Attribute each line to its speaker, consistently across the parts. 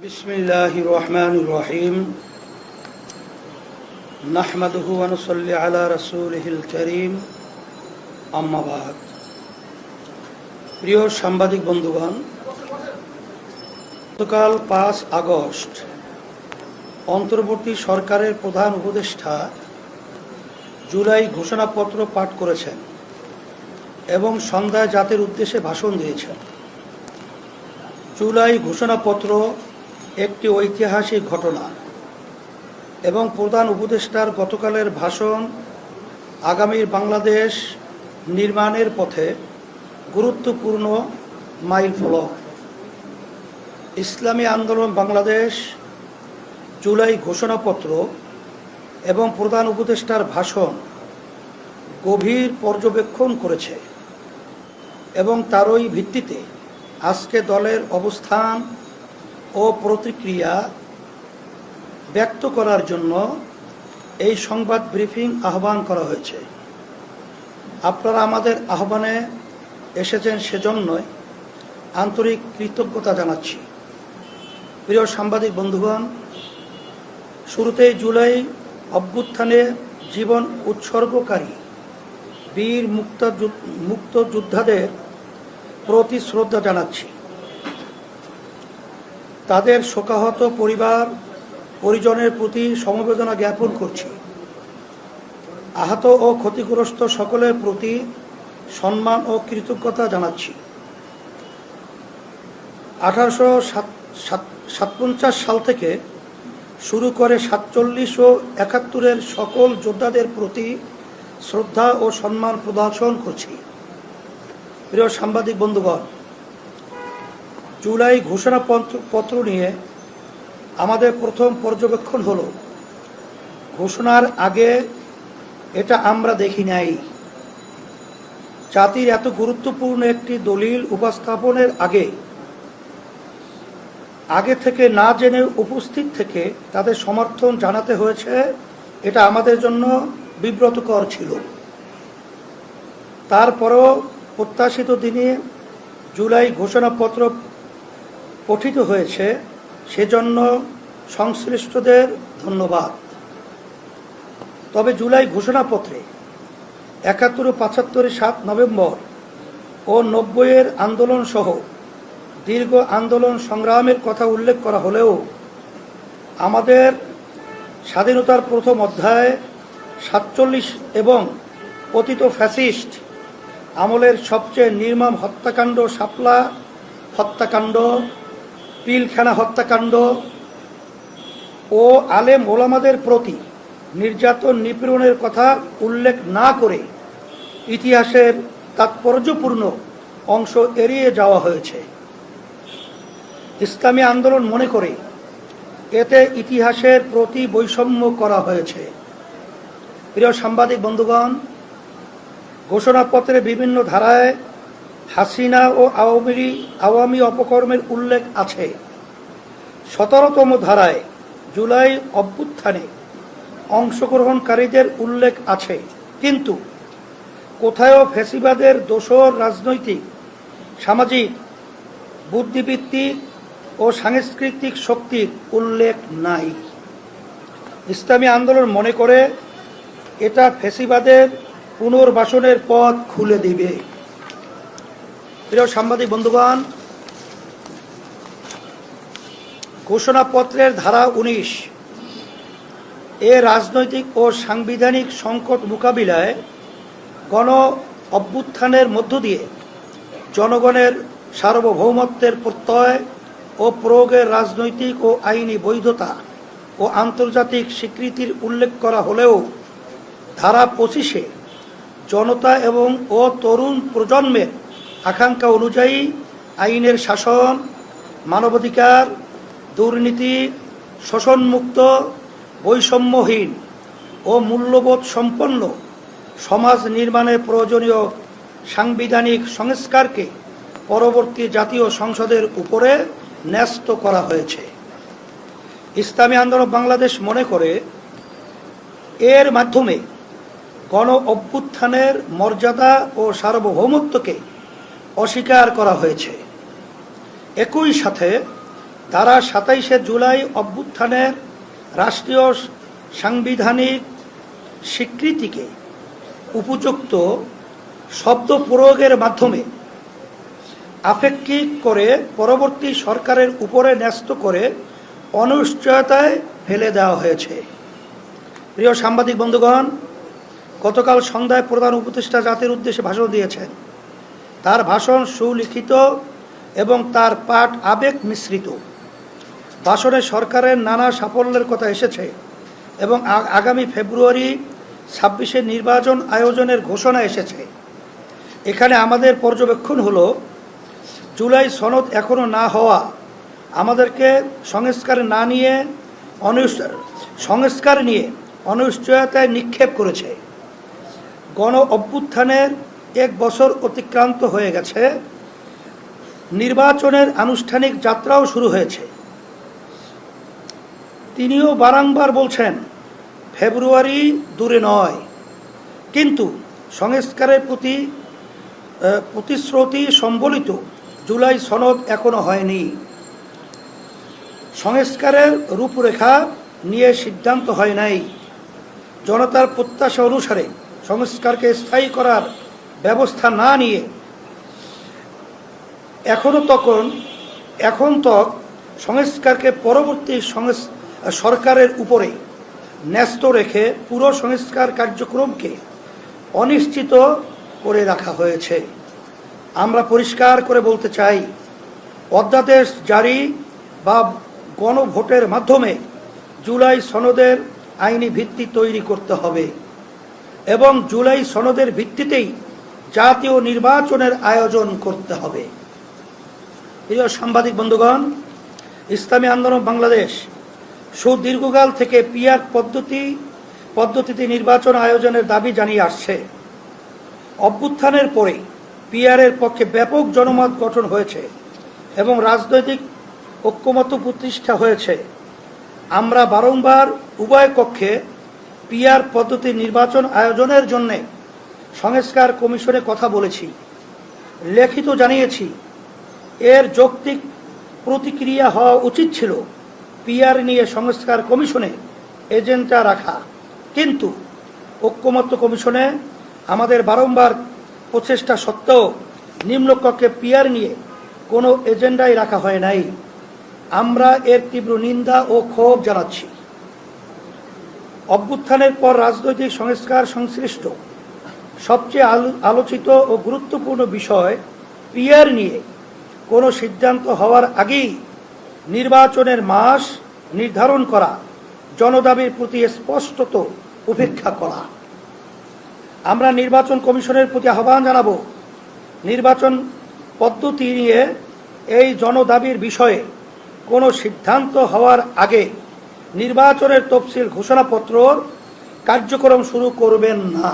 Speaker 1: बिस्मिल्लाहिर रहमानिर रहीम नहमदुहु व नुसल्ली अला रसूलिहिल करीम अम्मा बाद। প্রিয় সাংবাদিক বন্ধুগণ, গতকাল 5 আগস্ট অন্তর্বর্তী সরকারের প্রধান উপদেষ্টা জুলাই ঘোষণাপত্র পাঠ করেছেন এবং সন্ধ্যায় জাতির উদ্দেশ্যে ভাষণ দিয়েছেন। জুলাই ঘোষণাপত্র একটি ঐতিহাসিক ঘটনা এবং প্রধান উপদেষ্টার গতকালের ভাষণ আগামীর বাংলাদেশ নির্মাণের পথে গুরুত্বপূর্ণ মাইলফলক। ইসলামী আন্দোলন বাংলাদেশ জুলাই ঘোষণাপত্র এবং প্রধান উপদেষ্টার ভাষণ গভীর পর্যবেক্ষণ করেছে এবং তারই ভিত্তিতে আজকে দলের অবস্থান ও প্রতিক্রিয়া ব্যক্ত করার জন্য এই সংবাদ ব্রিফিং আহ্বান করা হয়েছে। আপনারা আমাদের আহ্বানে এসেছেন সেজন্যই আন্তরিক কৃতজ্ঞতা জানাচ্ছি। প্রিয় সাংবাদিক বন্ধুগণ, শুরুতেই জুলাই অভ্যুত্থানে জীবন উৎসর্গকারী বীর মুক্তিযোদ্ধাদের প্রতি শ্রদ্ধা জানাচ্ছি। তাদের শোকাহত পরিবার পরিজনের প্রতি সমবেদনা জ্ঞাপন করছি। আহত ও ক্ষতিগ্রস্ত সকলের প্রতি সম্মান ও কৃতজ্ঞতা জানাচ্ছি। 1857 সাল থেকে শুরু করে 47 ও 71-এর সকল যোদ্ধাদের প্রতি শ্রদ্ধা ও সম্মান প্রদর্শন করছি। প্রিয় সাংবাদিক বন্ধুগণ, জুলাই ঘোষণাপত্র নিয়ে আমাদের প্রথম পর্যবেক্ষণ হলো, ঘোষণার আগে এটা আমরা দেখি নাই। জাতির এত গুরুত্বপূর্ণ একটি দলিল উপস্থাপনের আগে থেকে না জেনে উপস্থিত থেকে তাদের সমর্থন জানাতে হয়েছে। এটা আমাদের জন্য বিব্রতকর ছিল। তারপরও প্রত্যাশিত দিনে জুলাই ঘোষণাপত্র পঠিত হয়েছে, সেজন্য সংশ্লিষ্টদের ধন্যবাদ। তবে জুলাই ঘোষণাপত্রে 71 ও 75 7 নভেম্বর ও 90-এর আন্দোলন সহ দীর্ঘ আন্দোলন সংগ্রামের কথা উল্লেখ করা হলেও আমাদের স্বাধীনতার প্রথম অধ্যায় 47 এবং পতিত ফ্যাসিস্ট আমলের সবচেয়ে নির্মম হত্যাকাণ্ড শাপলা হত্যাকাণ্ড, পিলখানা হত্যাকাণ্ড ও আলেম ওলামাদের প্রতি নির্যাতন নিপীড়নের কথা উল্লেখ না করে ইতিহাসের তাৎপর্যপূর্ণ অংশ এড়িয়ে যাওয়া হয়েছে। ইসলামী আন্দোলন মনে করে এতে ইতিহাসের প্রতি বৈষম্য করা হয়েছে। প্রিয় সাংবাদিক বন্ধুগণ, ঘোষণাপত্রে বিভিন্ন ধারায় হাসিনা ও আওয়ামী অপকর্মের উল্লেখ আছে। 17তম ধারায় জুলাই অভ্যুত্থানে অংশগ্রহণকারীদের উল্লেখ আছে, কিন্তু কোথাও ফ্যাসিবাদের দোসর রাজনৈতিক, সামাজিক, বুদ্ধিবৃত্তিক ও সাংস্কৃতিক শক্তির উল্লেখ নাই। ইসলামী আন্দোলন মনে করে এটা ফ্যাসিবাদের পুনর্বাসনের পথ খুলে দিবে। প্রিয় সাংবাদিক বন্ধুগণ, ঘোষণাপত্রের ধারা 19 এ রাজনৈতিক ও সাংবিধানিক সংকট মোকাবিলায় গণ অভ্যুত্থানের মধ্য দিয়ে জনগণের সার্বভৌমত্বের প্রত্যয় ও প্রয়োগের রাজনৈতিক ও আইনি বৈধতা ও আন্তর্জাতিক স্বীকৃতির উল্লেখ করা হলেও ধারা 25-এ জনতা এবং ও তরুণ প্রজন্মের আকাঙ্ক্ষা অনুযায়ী আইনের শাসন, মানবাধিকার, দুর্নীতি, শোষণমুক্ত, বৈষম্যহীন ও মূল্যবোধ সম্পন্ন সমাজ নির্মাণের প্রয়োজনীয় সাংবিধানিক সংস্কারকে পরবর্তী জাতীয় সংসদের উপরে ন্যস্ত করা হয়েছে। ইসলামী আন্দোলন বাংলাদেশ মনে করে এর মাধ্যমে গণ অভ্যুত্থানের মর্যাদা ও সার্বভৌমত্বকে অস্বীকার করা হয়েছে। একই সাথে তারা 27শে জুলাই অভ্যুত্থানের রাষ্ট্রীয় সাংবিধানিক স্বীকৃতিকে উপযুক্ত শব্দ প্রয়োগের মাধ্যমে আপেক্ষিক করে পরবর্তী সরকারের উপরে ন্যস্ত করে অনিশ্চয়তায় ফেলে দেওয়া হয়েছে। প্রিয় সাংবাদিক বন্ধুগণ, গতকাল সন্ধ্যায় প্রধান উপদেষ্টা জাতির উদ্দেশ্যে ভাষণ দিয়েছেন। তার ভাষণ সুলিখিত এবং তার পাঠ আবেগ মিশ্রিত। ভাষণে সরকারের নানা সাফল্যের কথা এসেছে এবং আগামী ফেব্রুয়ারি 26শে নির্বাচন আয়োজনের ঘোষণা এসেছে। এখানে আমাদের পর্যবেক্ষণ হলো, জুলাই সনদ এখনও না হওয়া আমাদেরকে সংস্কার নিয়ে অনিশ্চয়তায় নিক্ষেপ করেছে। গণ অভ্যুত্থানের 1 বছর অতিক্রান্ত হয়ে গেছে, নির্বাচনের আনুষ্ঠানিক যাত্রাও শুরু হয়েছে। তিনিও বারংবার বলছেন ফেব্রুয়ারি দূরে নয়, কিন্তু সংস্কারের প্রতিশ্রুতি সম্বলিত জুলাই সনদ এখনো হয়নি। সংস্কারের রূপরেখা নিয়ে সিদ্ধান্ত হয় নাই। জনতার প্রত্যাশা অনুসারে সংস্কারকে স্থায়ী করার ব্যবস্থা না নিয়ে এখন তো সংস্কারকে পরবর্তী সরকারের উপরে ন্যস্ত রেখে পুরো সংস্কার কার্যক্রমকে অনিশ্চিত করে রাখা হয়েছে। আমরা পরিষ্কার করে বলতে চাই, অধ্যাদেশ জারি বা গণভোটের মাধ্যমে জুলাই সনদের আইনি ভিত্তি তৈরি করতে হবে এবং জুলাই সনদের ভিত্তিতেই জাতীয় নির্বাচনের আয়োজন করতে হবে। প্রিয় সাংবাদিক বন্ধুগণ, ইসলামী আন্দোলন বাংলাদেশ সুদীর্ঘকাল থেকে পিআর পদ্ধতিতে নির্বাচন আয়োজনের দাবি জানিয়ে আসছে। অভ্যুত্থানের পরে পিআরের পক্ষে ব্যাপক জনমত গঠন হয়েছে এবং রাজনৈতিক ঐক্যমত্য প্রতিষ্ঠা হয়েছে। আমরা বারংবার উভয় কক্ষে পিআর পদ্ধতি নির্বাচন আয়োজনের জন্য সংস্কার কমিশনে কথা বলেছি, লিখিত জানিয়েছি। এর যৌক্তিক প্রতিক্রিয়া হওয়া উচিত ছিল পিআর নিয়ে সংস্কার কমিশনে এজেন্ডা রাখা, কিন্তু ঐক্যমত্য কমিশনে আমাদের বারংবার প্রচেষ্টা সত্ত্বেও নিম্নকক্ষে পিআর নিয়ে কোনো এজেন্ডাই রাখা হয় নাই। আমরা এর তীব্র নিন্দা ও ক্ষোভ জানাচ্ছি। অভ্যুত্থানের পর রাজনৈতিক সংস্কার সংশ্লিষ্ট সবচেয়ে আলোচিত ও গুরুত্বপূর্ণ বিষয় পিআর নিয়ে কোনো সিদ্ধান্ত হওয়ার আগেই নির্বাচনের মাস নির্ধারণ করা, জনদাবির প্রতি স্পষ্টত উপেক্ষা করা। আমরা নির্বাচন কমিশনের প্রতি আহ্বান জানাবো, নির্বাচন পদ্ধতি নিয়ে এই জনদাবির বিষয়ে কোনো সিদ্ধান্ত হওয়ার আগে নির্বাচনের তফসিল ঘোষণাপত্রর কার্যক্রম শুরু করবেন না।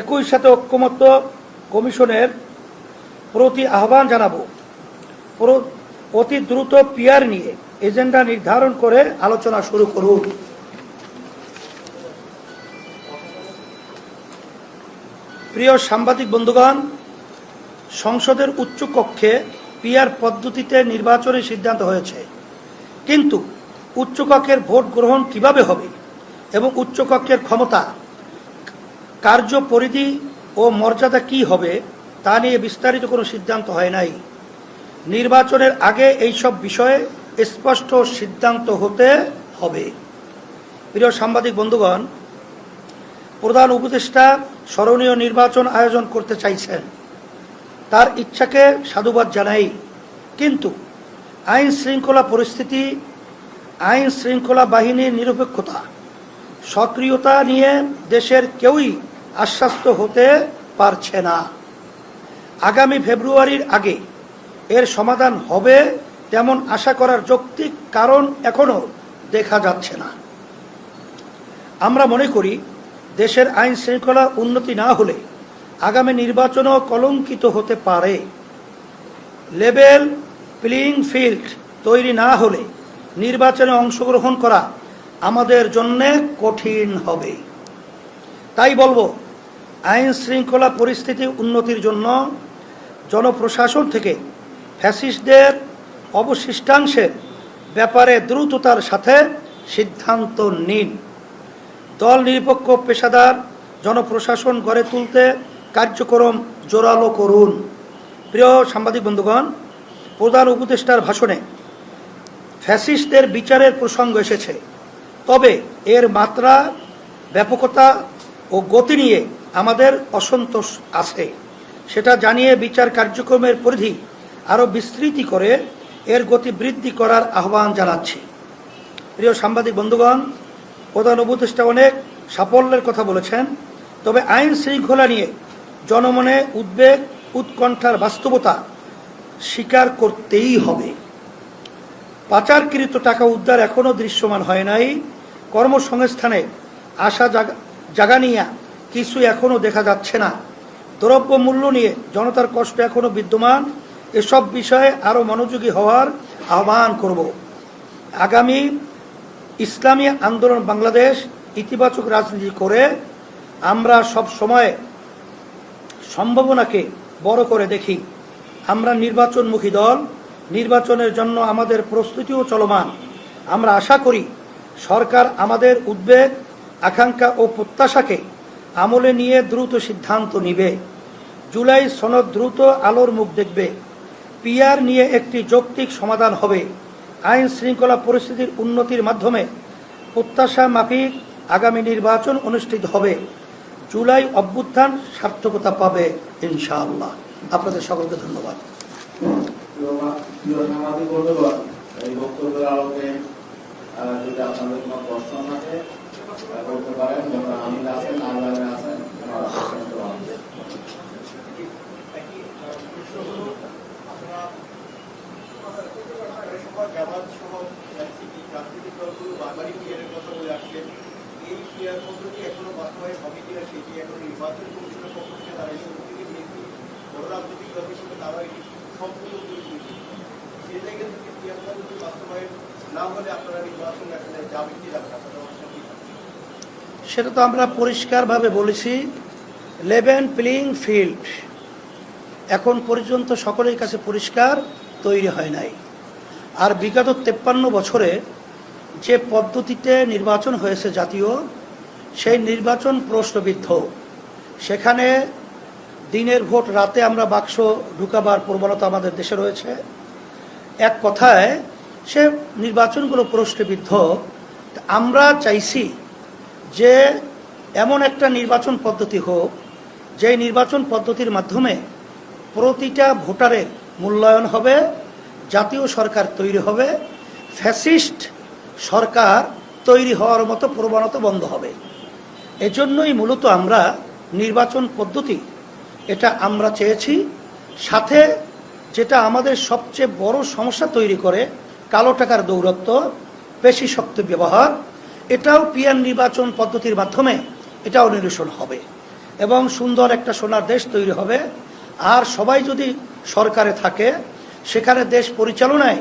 Speaker 1: একই সাথে ঐক্যমত্য কমিশনের প্রতি আহ্বান জানাবো, অতি দ্রুত পিআর নিয়ে এজেন্ডা নির্ধারণ করে আলোচনা শুরু করুন। প্রিয় সাংবাদিক বন্ধুগণ, সংসদের উচ্চ কক্ষে পিআর পদ্ধতিতে নির্বাচনের সিদ্ধান্ত হয়েছে, কিন্তু উচ্চকক্ষের ভোট গ্রহণ কিভাবে হবে এবং উচ্চকক্ষের ক্ষমতা, কার্যপরিধি ও মর্যাদা কি হবে তা নিয়ে বিস্তারিত কোনো সিদ্ধান্ত হয় নাই। নির্বাচনের আগে এইসব বিষয়ে স্পষ্ট সিদ্ধান্ত হতে হবে। প্রিয় সাংবাদিক বন্ধুগণ, প্রধান উপদেষ্টা স্মরণীয় নির্বাচন আয়োজন করতে চাইছেন, তার ইচ্ছাকে সাধুবাদ জানাই, কিন্তু আইন শৃঙ্খলা বাহিনীর নিরপেক্ষতা, সক্রিয়তা নিয়ে দেশের কেউই আশ্বস্ত হতে পারছে না। আগামী ফেব্রুয়ারির আগে এর সমাধান হবে তেমন আশা করার যৌক্তিক কারণ এখনো দেখা যাচ্ছে না। আমরা মনে করি, দেশের আইন শৃঙ্খলা উন্নতি না হলে আগামী নির্বাচনও কলঙ্কিত হতে পারে। লেভেল প্লেইং ফিল্ড তৈরি না হলে নির্বাচনে অংশগ্রহণ করা আমাদের জন্য কঠিন হবে। তাই বলবো, আইন শৃঙ্খলা পরিস্থিতি উন্নতির জন্য জনপ্রশাসন থেকে ফ্যাসিস্টদের অবশিষ্টাংশের ব্যাপারে দ্রুততার সাথে সিদ্ধান্ত নিন। দল নিরপেক্ষ পেশাদার জনপ্রশাসন গড়ে তুলতে কার্যক্রম জোরালো করুন। প্রিয় সাংবাদিক বন্ধুগণ, প্রধান উপদেষ্টার ভাষণে ফ্যাসিস্টদের বিচারের প্রসঙ্গ এসেছে, তবে এর মাত্রা, ব্যাপকতা ও গতি নিয়ে আমাদের অসন্তোষ আছে। সেটা জানিয়ে বিচার কার্যক্রমের পরিধি আরও বিস্তৃতি করে এর গতি বৃদ্ধি করার আহ্বান জানাচ্ছি। প্রিয় সাংবাদিক বন্ধুগণ, প্রধান উপদেষ্টা অনেক সাফল্যের কথা বলেছেন, তবে আইন শৃঙ্খলা নিয়ে জনমনে উদ্বেগ, উৎকণ্ঠার বাস্তবতা স্বীকার করতেই হবে। পাচারকৃত টাকা উদ্ধার এখনও দৃশ্যমান হয় নাই। কর্মসংস্থানে আশা জাগানিয়া কিছু এখনও দেখা যাচ্ছে না। দ্রব্য মূল্য নিয়ে জনতার কষ্ট এখনও বিদ্যমান। এসব বিষয়ে আরও মনোযোগী হওয়ার আহ্বান করব। আগামী ইসলামী আন্দোলন বাংলাদেশ ইতিবাচক রাজনীতি করে আমরা সব সময় সম্ভাবনাকে বড় করে দেখি। আমরা নির্বাচনমুখী দল, নির্বাচনের জন্য আমাদের প্রস্তুতিও চলমান। আমরা আশা করি সরকার আমাদের উদ্বেগ, আকাঙ্ক্ষা ও প্রত্যাশাকে আমলে নিয়ে দ্রুত সিদ্ধান্ত নিবে। জুলাই সনদ দ্রুত আলোর মুখ দেখবে। পিআর নিয়ে একটি যৌক্তিক সমাধান হবে। আইন শৃঙ্খলা পরিস্থিতির উন্নতির মাধ্যমে প্রত্যাশা মাফিক আগামী নির্বাচন অনুষ্ঠিত হবে। জুলাই অভ্যুত্থান সার্থকতা পাবে ইনশাআল্লাহ। আপনাদের সকলকে ধন্যবাদ।
Speaker 2: এই বক্তব্যের আলোকে যদি আপনাদের কোনো প্রশ্ন থাকে করতে পারেন, যেমন আমিন আছেন, আনলাইনে আছেন,
Speaker 1: সেটা তো আমরা পরিষ্কারভাবে বলেছি, লেভেল প্লেইং ফিল্ড এখন পর্যন্ত সকলের কাছে পরিষ্কার তৈরি হয় নাই। আর বিগত 53 বছরে যে পদ্ধতিতে নির্বাচন হয়েছে জাতীয়, সেই নির্বাচন প্রশ্নবিদ্ধ। সেখানে দিনের ভোট রাতে আমরা বাক্স ঢুকাবার প্রবণতা আমাদের দেশে রয়েছে। এক কথায় সে নির্বাচনগুলো প্রশ্নবিদ্ধ। আমরা চাইছি যে এমন একটা নির্বাচন পদ্ধতি হোক, যে নির্বাচন পদ্ধতির মাধ্যমে প্রতিটা ভোটারের মূল্যায়ন হবে, জাতীয় সরকার তৈরি হবে, ফ্যাসিস্ট সরকার তৈরি হওয়ার মতো প্রবণতা বন্ধ হবে। এজন্যই মূলত আমরা নির্বাচন পদ্ধতি এটা আমরা চেয়েছি। সাথে যেটা আমাদের সবচেয়ে বড় সমস্যা তৈরি করে, কালো টাকার দৌরত্ব, পেশি শক্তি ব্যবহার, এটাও পিআর নির্বাচন পদ্ধতির মাধ্যমে এটাও নিরসন হবে এবং সুন্দর একটা সোনার দেশ তৈরি হবে। আর সবাই যদি সরকারে থাকে, সেখানে দেশ পরিচালনায়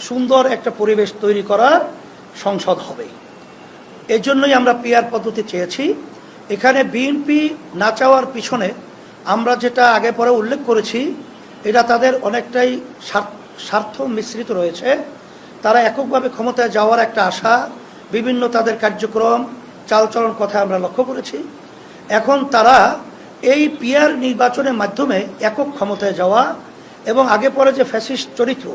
Speaker 1: সুন্দর একটা পরিবেশ তৈরি করার সংসদ হবে। এই জন্যই আমরা পিআর পদ্ধতি চেয়েছি। এখানে বিএনপি না চাওয়ার পিছনে আমরা যেটা আগে পরে উল্লেখ করেছি, এটা তাদের অনেকটাই স্বার্থ মিশ্রিত রয়েছে। তারা এককভাবে ক্ষমতায় যাওয়ার একটা আশা, বিভিন্ন তাদের কার্যক্রম, চালচলন কথা আমরা লক্ষ্য করেছি। এখন তারা এই পিআর নির্বাচনের মাধ্যমে একক ক্ষমতায় যাওয়া এবং আগে পরে যে ফ্যাসিস্ট চরিত্র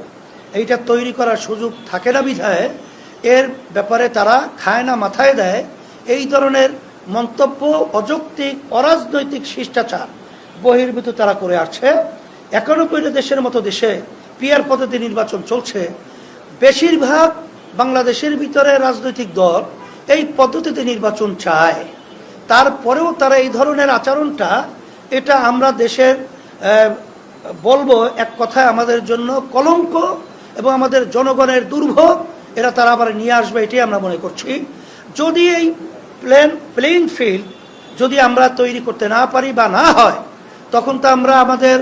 Speaker 1: এইটা তৈরি করার সুযোগ থাকে না বিধায় এর ব্যাপারে তারা খায় না মাথায় দেয়। এই ধরনের মন্তব্য অযৌক্তিক, অরাজনৈতিক শিষ্টাচার বহির্ভূত তারা করে আসছে। 91 দেশের মতো দেশে পিআর পদ্ধতি নির্বাচন চলছে। বেশিরভাগ বাংলাদেশের ভিতরে রাজনৈতিক দল এই পদ্ধতিতে নির্বাচন চায়। তারপরেও তারা এই ধরনের আচরণটা, এটা আমরা দেশের বলবো এক কথায় আমাদের জন্য কলঙ্ক এবং আমাদের জনগণের দুর্ভোগ। এরা তারা আবার নিয়ে আসবে, এটাই আমরা মনে করছি। যদি এই প্লেইং ফিল্ড যদি আমরা তৈরি করতে না পারি বা না হয়, তখন তো আমরা আমাদের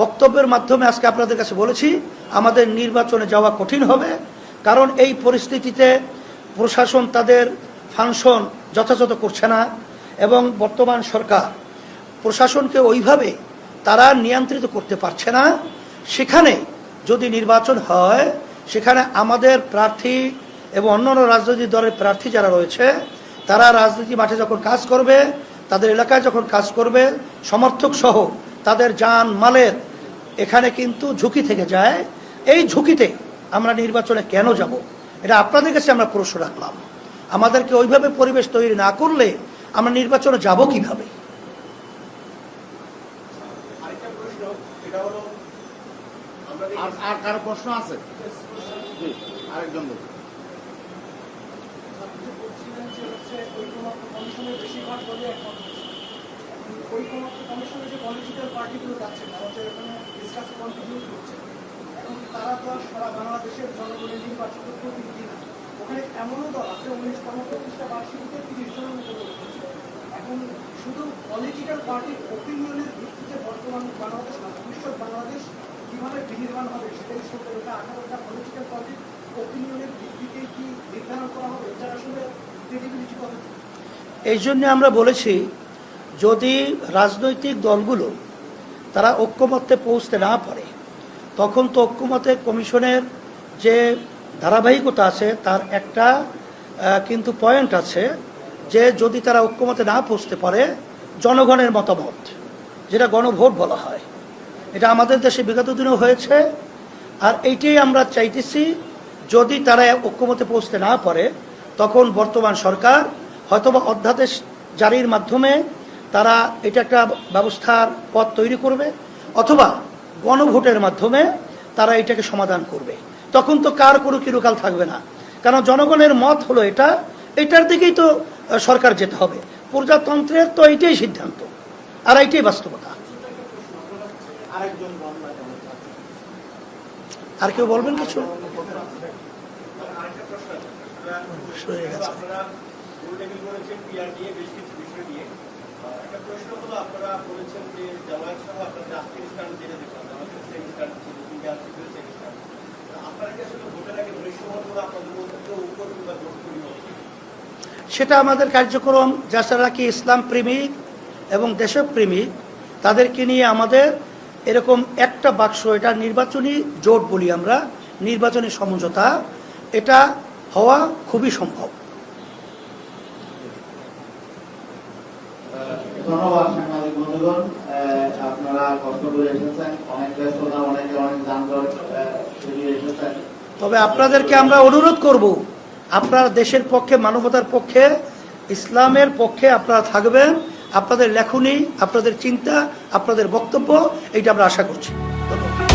Speaker 1: বক্তব্যের মাধ্যমে আজকে আপনাদের কাছে বলেছি, আমাদের নির্বাচনে যাওয়া কঠিন হবে। কারণ এই পরিস্থিতিতে প্রশাসন তাদের ফাংশন যথাযথ করছে না এবং বর্তমান সরকার প্রশাসনকে ওইভাবে তারা নিয়ন্ত্রিত করতে পারছে না। সেখানে যদি নির্বাচন হয় সেখানে আমাদের প্রার্থী এবং অন্যান্য রাজনৈতিক দলের প্রার্থী যারা রয়েছে তারা রাজনীতি মাঠে যখন কাজ করবে, তাদের এলাকায় যখন কাজ করবে, সমর্থক সহ তাদের জান মালের এখানে কিন্তু ঝুঁকি থেকে যায়। এই ঝুঁকিতে আমরা নির্বাচনে কেন যাব? এটা আপনাদের কাছে আমরা প্রশ্ন রাখলাম। আমাদেরকে ওইভাবে পরিবেশ তৈরি না করলে আমরা নির্বাচনে যাব কিভাবে?
Speaker 2: আর কারো প্রশ্ন আছে? আরেকজন
Speaker 3: ঐকমত্য কমিশনে যে পলিটিক্যাল পার্টিগুলো যাচ্ছে এখন তারা তো আর সারা বাংলাদেশের জনগণের নির্বাচিত প্রতিনিধি না। ওখানে এমনও দল আছে 19তম প্রতিষ্ঠা বার্ষিকীতে 30 জনের উপরে উঠেছে। এখন শুধু পলিটিক্যাল পার্টির ওপিনিয়নের ভিত্তিতে বর্তমান বাংলাদেশ না, ভবিষ্যৎ বাংলাদেশ কিভাবে বিনির্মাণ হবে সেটাই সত্য। এটা 18টা পলিটিক্যাল পার্টির ওপিনিয়নের ভিত্তিতে কি নির্ধারণ করা হবে? এটা আসলে ক্রেডিবিলিটি কত?
Speaker 1: এই জন্য আমরা বলেছি যদি রাজনৈতিক দলগুলো তারা ঐক্যমত্যে পৌঁছতে না পারে তখন তো ঐক্যমত্যে কমিশনের যে ধারাবাহিকতা আছে তার একটা কিন্তু পয়েন্ট আছে যে যদি তারা ঐক্যমত্যে না পৌঁছতে পারে জনগণের মতামত, যেটা গণভোট বলা হয়, এটা আমাদের দেশে বিগত দিনেও হয়েছে। আর এইটাই আমরা চাইতেছি, যদি তারা ঐক্যমত্যে পৌঁছতে না পারে তখন বর্তমান সরকার হয়তোবা অধ্যাদেশ জারির মাধ্যমে তারা এটা একটা ব্যবস্থার পথ তৈরি করবে, অথবা গণভোটের মাধ্যমে তারা এটাকে সমাধান করবে। তখন তো কার কোনো কিরকাল থাকবে না, কারণ জনগণের মত হলো এটার দিকেই তো সরকার যেতে হবে। প্রজাতন্ত্রের তো এইটাই সিদ্ধান্ত আর এইটাই বাস্তবতা। আর কেউ বলবেন কিছু? সেটা আমাদের কার্যক্রম যারা কি ইসলাম প্রেমিক এবং দেশপ্রেমিক তাদেরকে নিয়ে আমাদের এরকম একটা বাক্স, এটা নির্বাচনী জোট বলি আমরা, নির্বাচনী সমঝোতা, এটা হওয়া খুবই সম্ভব।
Speaker 2: ধন্যবাদ সাংবাদিক বন্ধুগণ, আপনারা কষ্ট করে এসেছেন, অনেক ব্যস্ততা, অনেক যানজট পেরিয়ে এসেছেন।
Speaker 1: তবে আপনাদেরকে আমরা অনুরোধ করব, আপনারা দেশের পক্ষে, মানবতার পক্ষে, ইসলামের পক্ষে আপনারা থাকবেন। আপনাদের লেখনী, আপনাদের চিন্তা, আপনাদের বক্তব্য, এইটা আমরা আশা করছি। ধন্যবাদ।